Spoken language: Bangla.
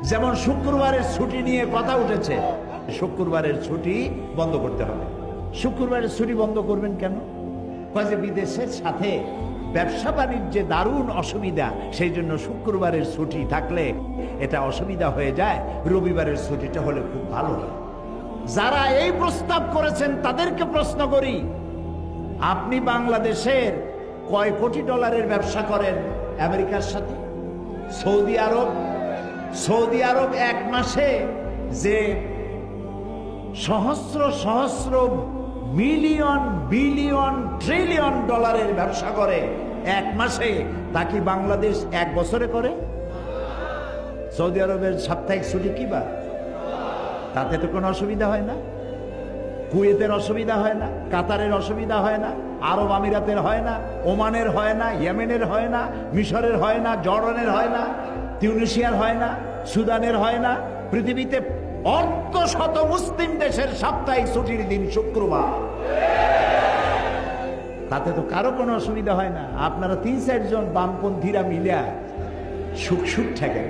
যেমন শুক্রবারের ছুটি নিয়ে কথা উঠেছে, শুক্রবারের ছুটি বন্ধ করতে হবে। শুক্রবারের ছুটি বন্ধ করবেন কেন? যে বিদেশের সাথে ব্যবসা বাণিজ্যে দারুণ অসুবিধা, সেই জন্য শুক্রবারের ছুটি থাকলে এটা অসুবিধা হয়ে যায়, রবিবারের ছুটিটা হলে খুব ভালো হয়। যারা এই প্রস্তাব করেছেন তাদেরকে প্রশ্ন করি, আপনি বাংলাদেশের কয় কোটি ডলারের ব্যবসা করেন আমেরিকার সাথে? সৌদি আরব এক মাসে যে সহস্র সহস্র মিলিয়ন বিলিয়ন ট্রিলিয়ন ডলারের ব্যবসা করে এক মাসে, তা কি বাংলাদেশ এক বছরে করে? সৌদি আরবের সাপ্তাহিক ছুটি কি বা? তাতে তো কোনো অসুবিধা হয় না। কুয়েতের অসুবিধা হয় না, কাতারের অসুবিধা হয় না, আরব আমিরাতের হয় না, ওমানের হয় না, ইয়েমেনের হয় না, মিশরের হয় না, জর্ডানের হয় না, তিউনিসিয়ার হয় না, সুদানের হয় না। পৃথিবীতে অর্ধশত মুসলিম দেশের সাপ্তাহিক ছুটির দিন শুক্রবার, তাতে তো কারো কোনো অসুবিধা হয় না। আপনারা 3-4 জন বামপন্থীরা মিলিয়া সুখ ঠেকেন।